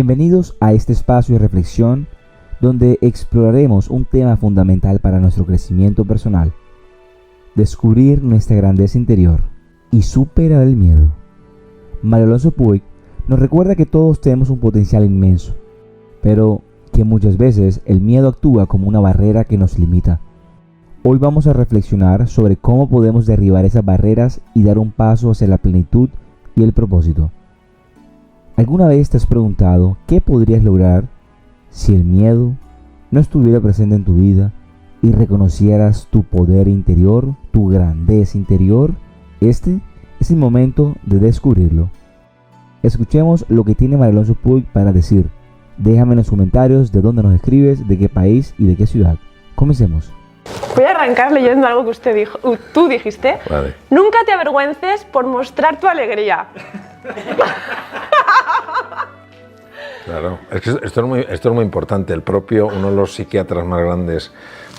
Bienvenidos a este espacio de reflexión donde exploraremos un tema fundamental para nuestro crecimiento personal: descubrir nuestra grandeza interior y superar el miedo. Mario Alonso Puig nos recuerda que todos tenemos un potencial inmenso, pero que muchas veces el miedo actúa como una barrera que nos limita. Hoy vamos a reflexionar sobre cómo podemos derribar esas barreras y dar un paso hacia la plenitud y el propósito. ¿Alguna vez te has preguntado qué podrías lograr si el miedo no estuviera presente en tu vida y reconocieras tu poder interior, tu grandeza interior? Este es el momento de descubrirlo. Escuchemos lo que tiene Mario Alonso Puig para decir. Déjame en los comentarios de dónde nos escribes, de qué país y de qué ciudad. Comencemos. Voy a arrancar leyendo algo que tú dijiste. Vale. Nunca te avergüences por mostrar tu alegría. Claro, es que esto es muy importante. Uno de los psiquiatras más grandes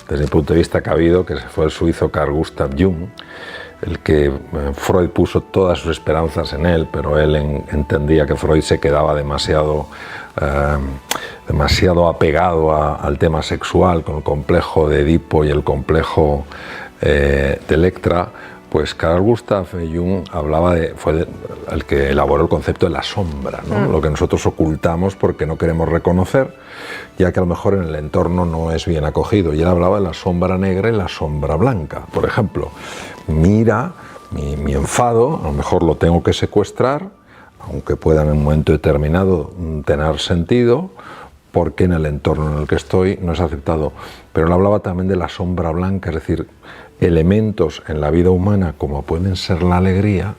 desde mi punto de vista que ha habido, que fue el suizo Carl Gustav Jung, el que Freud puso todas sus esperanzas en él, pero él entendía que Freud se quedaba demasiado apegado al tema sexual, con el complejo de Edipo y el complejo de Electra. Pues Carl Gustav Jung fue el que elaboró el concepto de la sombra, ¿no? Lo que nosotros ocultamos porque no queremos reconocer, ya que a lo mejor en el entorno no es bien acogido. Y él hablaba de la sombra negra y la sombra blanca. Por ejemplo, mira, mi enfado, a lo mejor lo tengo que secuestrar, aunque pueda en un momento determinado tener sentido, porque en el entorno en el que estoy no es aceptado. Pero él hablaba también de la sombra blanca, es decir, elementos en la vida humana como pueden ser la alegría,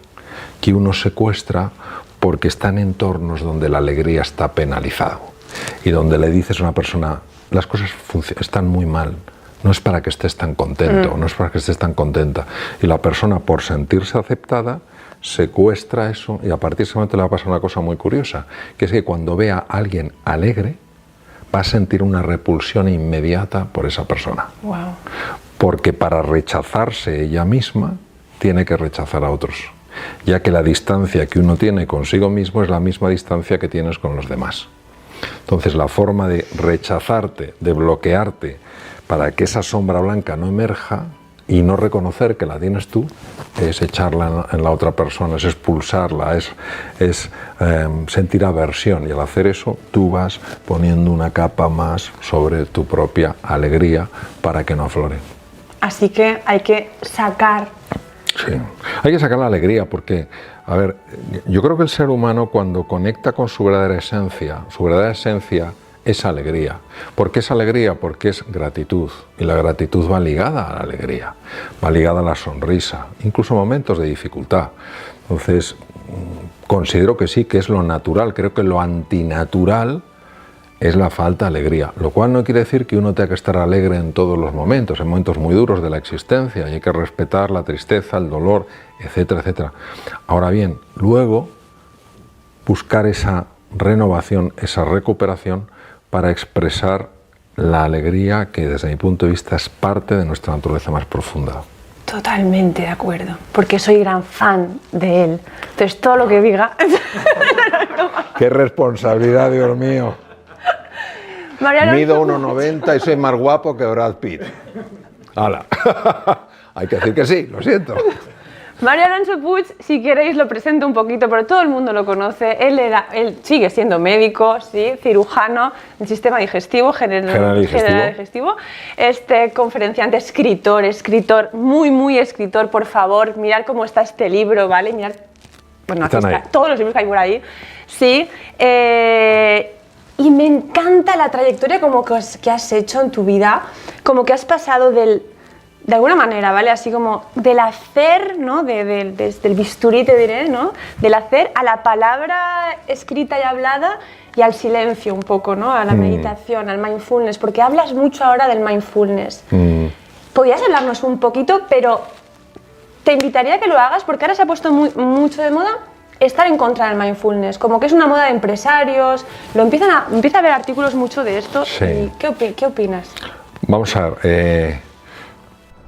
que uno secuestra porque está en entornos donde la alegría está penalizado y donde le dices a una persona, las cosas están muy mal, no es para que estés tan contento, no es para que estés tan contenta, y la persona, por sentirse aceptada, secuestra eso, y a partir de ese momento le va a pasar una cosa muy curiosa, que es que cuando vea a alguien alegre va a sentir una repulsión inmediata por esa persona. Wow. Porque para rechazarse ella misma tiene que rechazar a otros, ya que la distancia que uno tiene consigo mismo es la misma distancia que tienes con los demás. Entonces la forma de rechazarte, de bloquearte para que esa sombra blanca no emerja y no reconocer que la tienes tú, es echarla en la otra persona, es expulsarla, es sentir aversión, y al hacer eso tú vas poniendo una capa más sobre tu propia alegría para que no aflore. Así que hay que sacar. Sí, hay que sacar la alegría porque, a ver, yo creo que el ser humano cuando conecta con su verdadera esencia es alegría. ¿Por qué es alegría? Porque es gratitud, y la gratitud va ligada a la alegría, va ligada a la sonrisa, incluso momentos de dificultad. Entonces, considero que sí, que es lo natural. Creo que lo antinatural es la falta de alegría, lo cual no quiere decir que uno tenga que estar alegre en todos los momentos, en momentos muy duros de la existencia, y hay que respetar la tristeza, el dolor, etcétera, etcétera. Ahora bien, luego buscar esa renovación, esa recuperación para expresar la alegría que desde mi punto de vista es parte de nuestra naturaleza más profunda. Totalmente de acuerdo, porque soy gran fan de él. Entonces todo lo que diga... ¡Qué responsabilidad, Dios mío! Mido 1,90 y soy más guapo que Brad Pitt. ¡Hala! Hay que decir que sí, lo siento. Mario Alonso Puig, si queréis lo presento un poquito, pero todo el mundo lo conoce. Él sigue siendo médico, sí, cirujano del sistema digestivo, general digestivo. Conferenciante, escritor, muy escritor, por favor. Mirad cómo está este libro, ¿vale? Mirad, bueno, aquí está, todos los libros que hay por ahí. Sí. Y me encanta la trayectoria como que has hecho en tu vida, como que has pasado de alguna manera, ¿vale? Así como del hacer, ¿no? Desde el bisturí, te diré, ¿no? Del hacer a la palabra escrita y hablada y al silencio un poco, ¿no? A la meditación, al mindfulness, porque hablas mucho ahora del mindfulness. ¿Podrías hablarnos un poquito? Pero te invitaría a que lo hagas porque ahora se ha puesto mucho de moda estar en contra del mindfulness, como que es una moda de empresarios, empieza a haber artículos mucho de esto. Sí. ¿Qué opinas? Vamos a ver.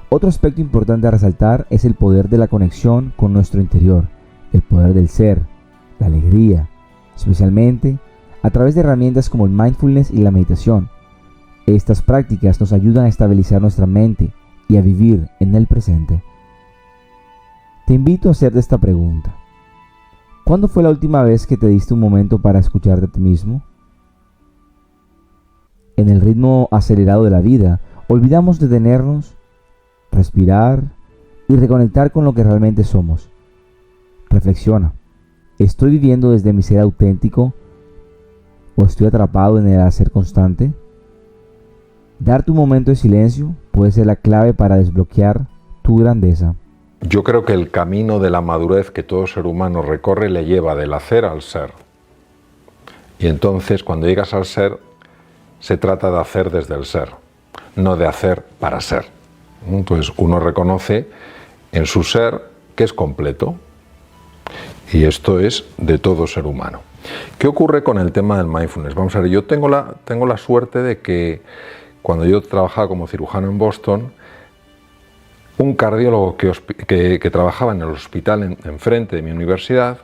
Otro aspecto importante a resaltar es el poder de la conexión con nuestro interior, el poder del ser, la alegría, especialmente a través de herramientas como el mindfulness y la meditación. Estas prácticas nos ayudan a estabilizar nuestra mente y a vivir en el presente. Te invito a hacerte esta pregunta. ¿Cuándo fue la última vez que te diste un momento para escucharte a ti mismo? En el ritmo acelerado de la vida, olvidamos detenernos, respirar y reconectar con lo que realmente somos. Reflexiona. ¿Estoy viviendo desde mi ser auténtico o estoy atrapado en el hacer constante? Darte un momento de silencio puede ser la clave para desbloquear tu grandeza. Yo creo que el camino de la madurez que todo ser humano recorre le lleva del hacer al ser. Y entonces, cuando llegas al ser, se trata de hacer desde el ser, no de hacer para ser. Entonces, uno reconoce en su ser que es completo. Y esto es de todo ser humano. ¿Qué ocurre con el tema del mindfulness? Vamos a ver, yo tengo la suerte de que cuando yo trabajaba como cirujano en Boston, un cardiólogo que trabajaba en el hospital enfrente de mi universidad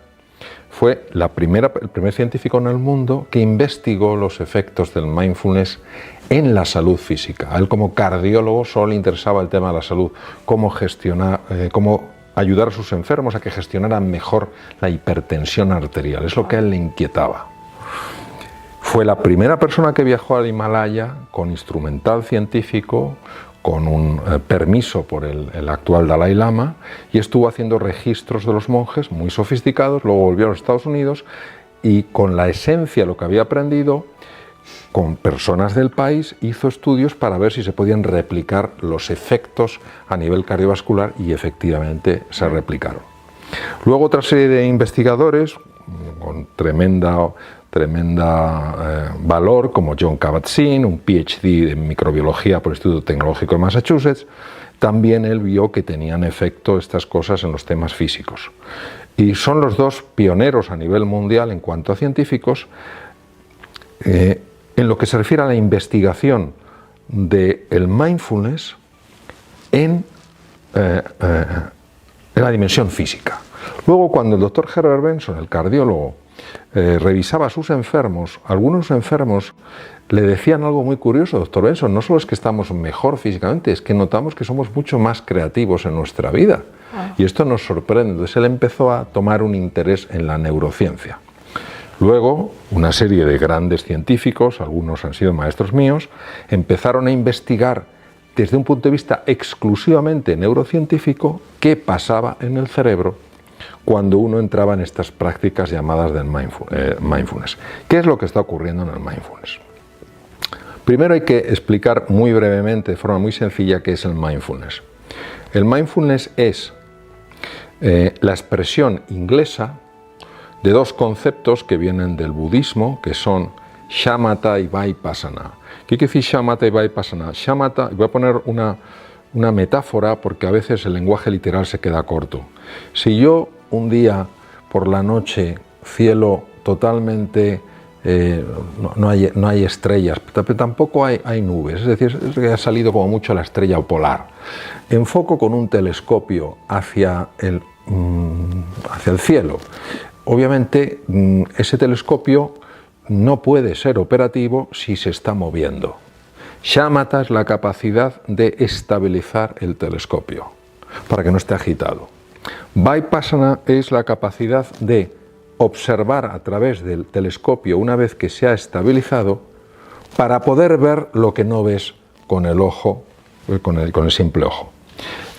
fue el primer científico en el mundo que investigó los efectos del mindfulness en la salud física. A él como cardiólogo solo le interesaba el tema de la salud, cómo gestionar, cómo ayudar a sus enfermos a que gestionaran mejor la hipertensión arterial. Es lo que a él le inquietaba. Fue la primera persona que viajó al Himalaya con instrumental científico, con un permiso por el actual Dalai Lama, y estuvo haciendo registros de los monjes muy sofisticados. Luego volvió a los Estados Unidos y con la esencia de lo que había aprendido, con personas del país, hizo estudios para ver si se podían replicar los efectos a nivel cardiovascular y efectivamente se replicaron. Luego otra serie de investigadores con tremenda valor, como John Kabat-Zinn, un PhD en microbiología por el Instituto Tecnológico de Massachusetts, también él vio que tenían efecto estas cosas en los temas físicos. Y son los dos pioneros a nivel mundial en cuanto a científicos en lo que se refiere a la investigación del mindfulness en la dimensión física. Luego, cuando el doctor Herbert Benson, el cardiólogo, revisaba a sus enfermos, algunos enfermos le decían algo muy curioso: doctor Benson, no solo es que estamos mejor físicamente, es que notamos que somos mucho más creativos en nuestra vida. Y esto nos sorprende. Entonces él empezó a tomar un interés en la neurociencia. Luego, una serie de grandes científicos, algunos han sido maestros míos, empezaron a investigar desde un punto de vista exclusivamente neurocientífico qué pasaba en el cerebro cuando uno entraba en estas prácticas llamadas del mindfulness. ¿Qué es lo que está ocurriendo en el mindfulness? Primero hay que explicar muy brevemente, de forma muy sencilla, qué es el mindfulness. El mindfulness es la expresión inglesa de dos conceptos que vienen del budismo, que son shamatha y vipassana. ¿Qué quiere decir shamatha y vipassana? Shamatha, voy a poner una metáfora porque a veces el lenguaje literal se queda corto. Si yo un día por la noche, cielo totalmente, no hay estrellas, pero tampoco hay nubes, es decir, es que ha salido como mucho la estrella polar, enfoco con un telescopio hacia el cielo. Obviamente ese telescopio no puede ser operativo si se está moviendo. Shamatha es la capacidad de estabilizar el telescopio para que no esté agitado. Vipassana es la capacidad de observar a través del telescopio una vez que se ha estabilizado para poder ver lo que no ves con el ojo, con el simple ojo.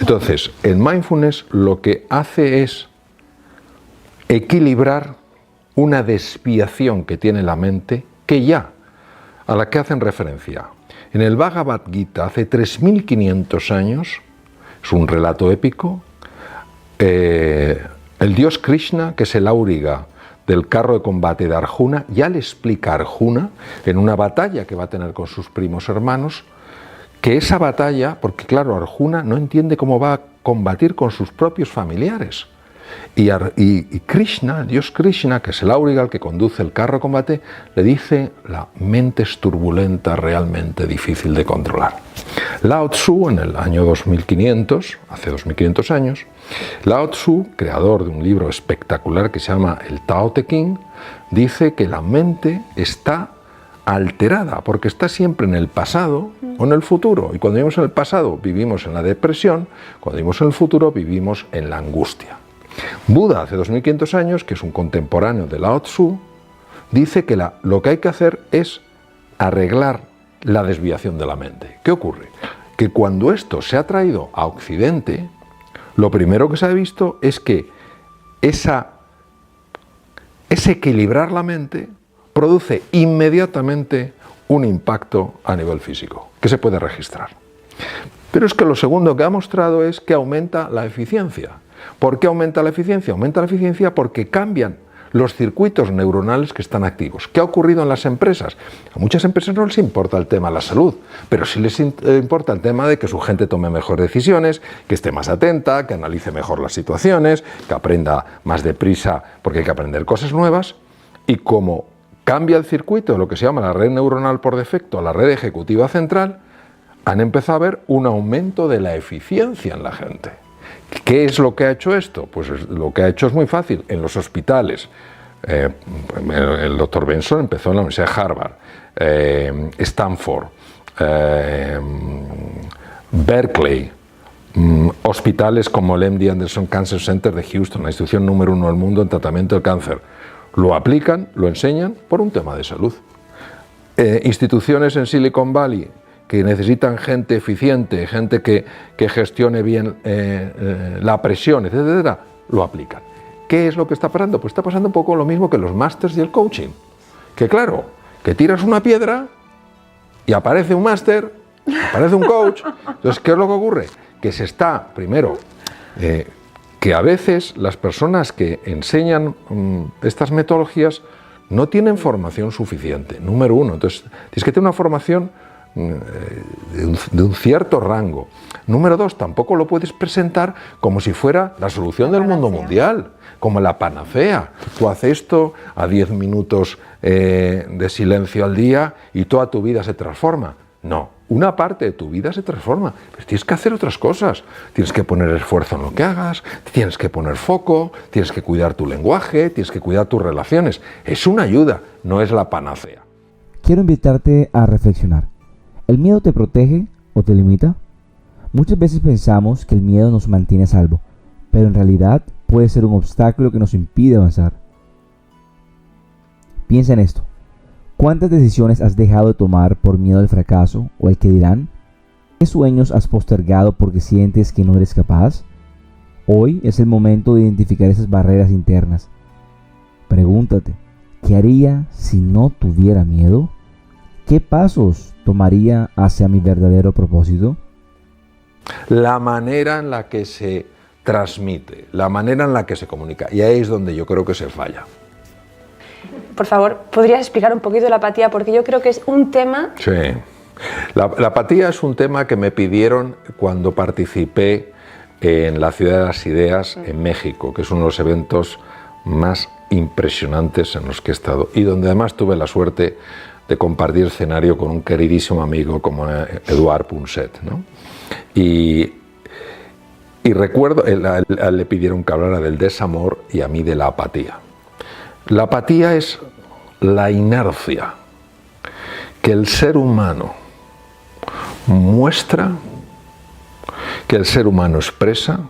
Entonces, el mindfulness lo que hace es equilibrar una desviación que tiene la mente a la que hacen referencia. En el Bhagavad Gita, hace 3.500 años, es un relato épico, el dios Krishna, que es el auriga del carro de combate de Arjuna, ya le explica a Arjuna, en una batalla que va a tener con sus primos hermanos, que esa batalla, porque claro, Arjuna no entiende cómo va a combatir con sus propios familiares. Y Krishna, Dios Krishna, que es el Auriga, el que conduce el carro de combate, le dice: la mente es turbulenta, realmente difícil de controlar. Lao Tzu, en el año 2500, hace 2500 años, Lao Tzu, creador de un libro espectacular que se llama el Tao Te Ching, dice que la mente está alterada porque está siempre en el pasado o en el futuro, y cuando vivimos en el pasado vivimos en la depresión, cuando vivimos en el futuro vivimos en la angustia. Buda, hace 2500 años, que es un contemporáneo de Lao Tzu, dice que lo que hay que hacer es arreglar la desviación de la mente. ¿Qué ocurre? Que cuando esto se ha traído a Occidente, lo primero que se ha visto es que ese equilibrar la mente produce inmediatamente un impacto a nivel físico, que se puede registrar. Pero es que lo segundo que ha mostrado es que aumenta la eficiencia. ¿Por qué aumenta la eficiencia? Aumenta la eficiencia porque cambian los circuitos neuronales que están activos. ¿Qué ha ocurrido en las empresas? A muchas empresas no les importa el tema de la salud, pero sí les importa el tema de que su gente tome mejores decisiones, que esté más atenta, que analice mejor las situaciones, que aprenda más deprisa porque hay que aprender cosas nuevas. Y como cambia el circuito de lo que se llama la red neuronal por defecto a la red ejecutiva central, han empezado a ver un aumento de la eficiencia en la gente. ¿Qué es lo que ha hecho esto? Pues lo que ha hecho es muy fácil. En los hospitales, el doctor Benson empezó en la Universidad de Harvard, Stanford, Berkeley, hospitales como el MD Anderson Cancer Center de Houston, la institución número 1 del mundo en tratamiento del cáncer. Lo aplican, lo enseñan por un tema de salud. Instituciones en Silicon Valley que necesitan gente eficiente, gente que gestione bien la presión, etcétera, lo aplican. ¿Qué es lo que está pasando? Pues está pasando un poco lo mismo que los másters y el coaching. Que claro, que tiras una piedra y aparece un máster, aparece un coach. Entonces, ¿qué es lo que ocurre? Que se está, primero, que a veces las personas que enseñan estas metodologías no tienen formación suficiente, número uno. Entonces, tienes que tener una formación de un cierto rango. Número dos, tampoco lo puedes presentar como si fuera la solución del mundo mundial, como la panacea. Tú haces esto a 10 minutos de silencio al día y toda tu vida se transforma. No, una parte de tu vida se transforma, pero tienes que hacer otras cosas. Tienes que poner esfuerzo en lo que hagas, tienes que poner foco, tienes que cuidar tu lenguaje, tienes que cuidar tus relaciones. Es una ayuda, no es la panacea. Quiero invitarte a reflexionar. ¿El miedo te protege o te limita? Muchas veces pensamos que el miedo nos mantiene a salvo, pero en realidad puede ser un obstáculo que nos impide avanzar. Piensa en esto. ¿Cuántas decisiones has dejado de tomar por miedo al fracaso o al que dirán? ¿Qué sueños has postergado porque sientes que no eres capaz? Hoy es el momento de identificar esas barreras internas. Pregúntate, ¿qué haría si no tuviera miedo? ¿Qué pasos tomaría hacia mi verdadero propósito? La manera en la que se transmite, la manera en la que se comunica, y ahí es donde yo creo que se falla. Por favor, ¿podrías explicar un poquito la apatía? Porque yo creo que es un tema... Sí, la apatía es un tema que me pidieron cuando participé en la Ciudad de las Ideas en México, que es uno de los eventos más impresionantes en los que he estado y donde además tuve la suerte de compartir escenario con un queridísimo amigo como Eduard Punset, ¿no? Y recuerdo, le pidieron que hablara del desamor y a mí de la apatía. La apatía es la inercia que el ser humano muestra, que el ser humano expresa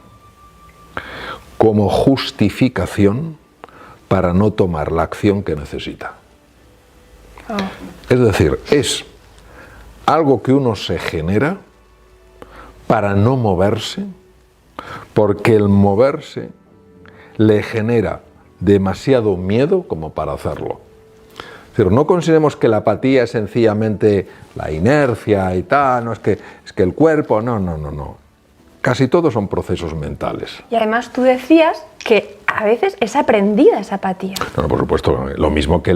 como justificación para no tomar la acción que necesita. Es decir, es algo que uno se genera para no moverse, porque el moverse le genera demasiado miedo como para hacerlo. Es decir, no consideremos que la apatía es sencillamente la inercia y tal, no es que el cuerpo, no. Casi todos son procesos mentales. Y además tú decías que a veces es aprendida esa apatía. No, por supuesto, lo mismo que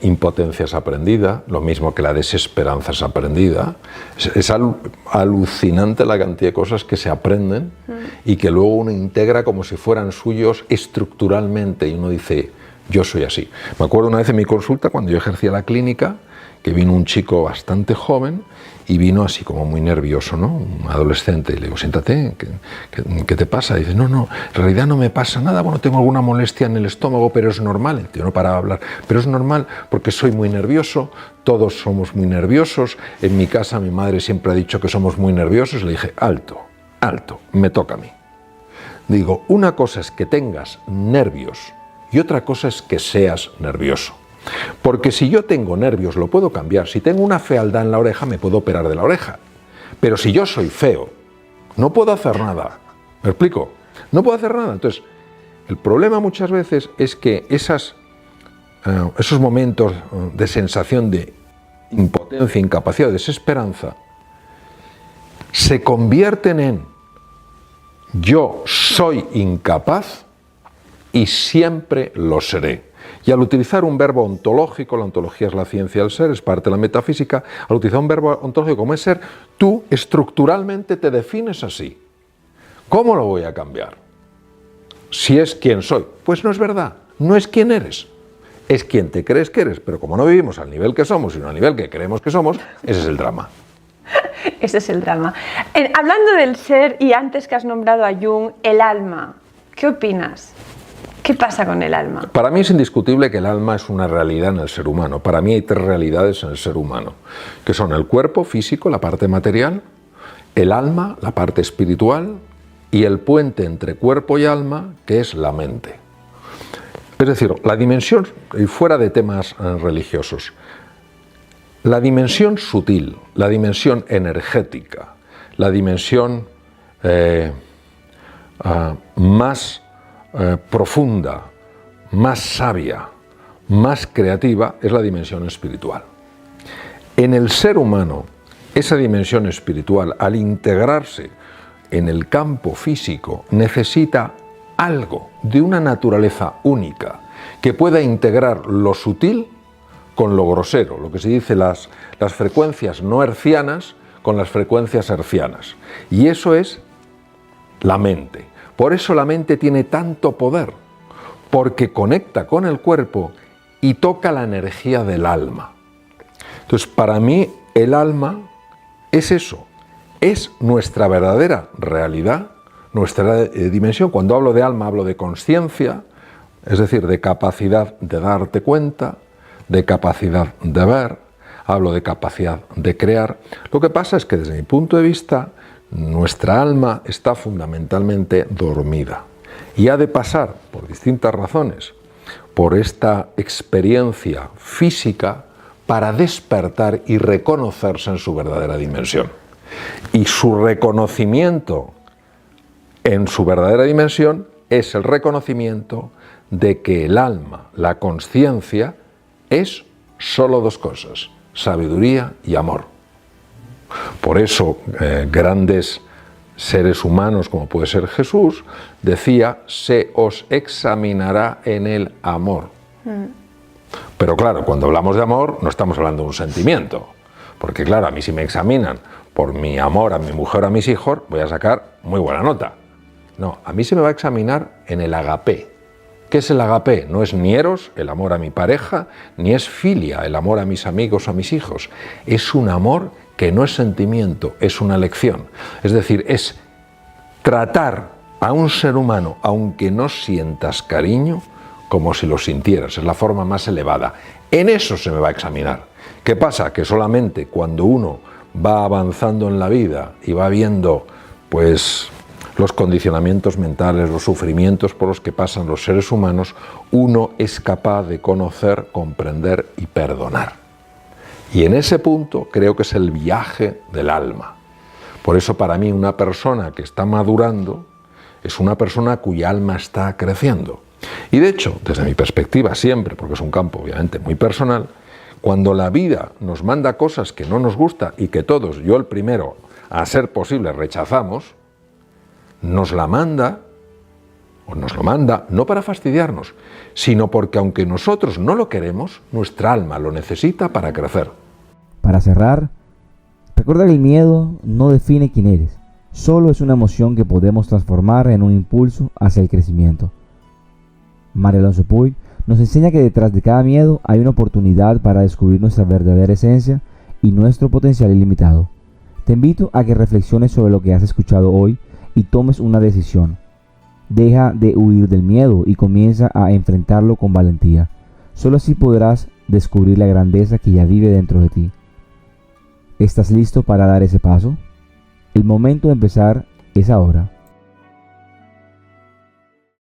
impotencia es aprendida, lo mismo que la desesperanza es aprendida. Es alucinante la cantidad de cosas que se aprenden y que luego uno integra como si fueran suyos estructuralmente y uno dice, yo soy así. Me acuerdo una vez en mi consulta, cuando yo ejercía la clínica, que vino un chico bastante joven y vino así como muy nervioso, ¿no? Un adolescente, y le digo, siéntate, ¿qué te pasa? Y dice, no, en realidad no me pasa nada, bueno, tengo alguna molestia en el estómago, pero es normal. El tío no paraba de hablar, pero es normal porque soy muy nervioso, todos somos muy nerviosos, en mi casa mi madre siempre ha dicho que somos muy nerviosos. Le dije, alto, me toca a mí. Digo, una cosa es que tengas nervios y otra cosa es que seas nervioso. Porque si yo tengo nervios lo puedo cambiar, si tengo una fealdad en la oreja me puedo operar de la oreja, pero si yo soy feo no puedo hacer nada, ¿me explico? No puedo hacer nada. Entonces el problema muchas veces es que esos momentos de sensación de impotencia, incapacidad, desesperanza se convierten en yo soy incapaz y siempre lo seré. Y al utilizar un verbo ontológico, la ontología es la ciencia del ser, es parte de la metafísica, al utilizar un verbo ontológico como es ser, tú estructuralmente te defines así. ¿Cómo lo voy a cambiar? Si es quien soy. Pues no es verdad, no es quien eres. Es quien te crees que eres, pero como no vivimos al nivel que somos, sino al nivel que creemos que somos, ese es el drama. Ese es el drama. Hablando del ser, y antes que has nombrado a Jung, el alma, ¿qué opinas? ¿Qué pasa con el alma? Para mí es indiscutible que el alma es una realidad en el ser humano. Para mí hay tres realidades en el ser humano, que son el cuerpo físico, la parte material, el alma, la parte espiritual, y el puente entre cuerpo y alma, que es la mente. Es decir, la dimensión, y fuera de temas religiosos, la dimensión sutil, la dimensión energética, la dimensión más profunda, más sabia, más creativa, es la dimensión espiritual. En el ser humano, esa dimensión espiritual, al integrarse en el campo físico, necesita algo de una naturaleza única que pueda integrar lo sutil con lo grosero, lo que se dice las frecuencias no hercianas con las frecuencias hercianas. Y eso es la mente. Por eso la mente tiene tanto poder, porque conecta con el cuerpo y toca la energía del alma. Entonces, para mí, el alma es eso, es nuestra verdadera realidad, nuestra dimensión. Cuando hablo de alma, hablo de consciencia, es decir, de capacidad de darte cuenta, de capacidad de ver, hablo de capacidad de crear. Lo que pasa es que, desde mi punto de vista, nuestra alma está fundamentalmente dormida y ha de pasar, por distintas razones, por esta experiencia física para despertar y reconocerse en su verdadera dimensión. Y su reconocimiento en su verdadera dimensión es el reconocimiento de que el alma, la consciencia, es solo dos cosas: sabiduría y amor. Por eso grandes seres humanos, como puede ser Jesús, decía, se os examinará en el amor. Pero claro, cuando hablamos de amor no estamos hablando de un sentimiento, porque claro, a mí si me examinan por mi amor a mi mujer o a mis hijos, voy a sacar muy buena nota. No, a mí se me va a examinar en el agapé. ¿Qué es el agapé? No es ni eros, el amor a mi pareja, ni es filia, el amor a mis amigos o a mis hijos. Es un amor que no es sentimiento, es una elección. Es decir, es tratar a un ser humano, aunque no sientas cariño, como si lo sintieras. Es la forma más elevada. En eso se me va a examinar. ¿Qué pasa? Que solamente cuando uno va avanzando en la vida y va viendo, pues, los condicionamientos mentales, los sufrimientos por los que pasan los seres humanos, uno es capaz de conocer, comprender y perdonar. Y en ese punto creo que es el viaje del alma. Por eso para mí una persona que está madurando es una persona cuya alma está creciendo. Y de hecho, desde mi perspectiva siempre, porque es un campo obviamente muy personal, cuando la vida nos manda cosas que no nos gusta y que todos, yo el primero, a ser posible, rechazamos, nos la manda, o nos lo manda, no para fastidiarnos, sino porque aunque nosotros no lo queremos, nuestra alma lo necesita para crecer. Para cerrar, recuerda que el miedo no define quién eres, solo es una emoción que podemos transformar en un impulso hacia el crecimiento. María Alonso Puig nos enseña que detrás de cada miedo hay una oportunidad para descubrir nuestra verdadera esencia y nuestro potencial ilimitado. Te invito a que reflexiones sobre lo que has escuchado hoy y tomes una decisión. Deja de huir del miedo y comienza a enfrentarlo con valentía. Solo así podrás descubrir la grandeza que ya vive dentro de ti. ¿Estás listo para dar ese paso? El momento de empezar es ahora.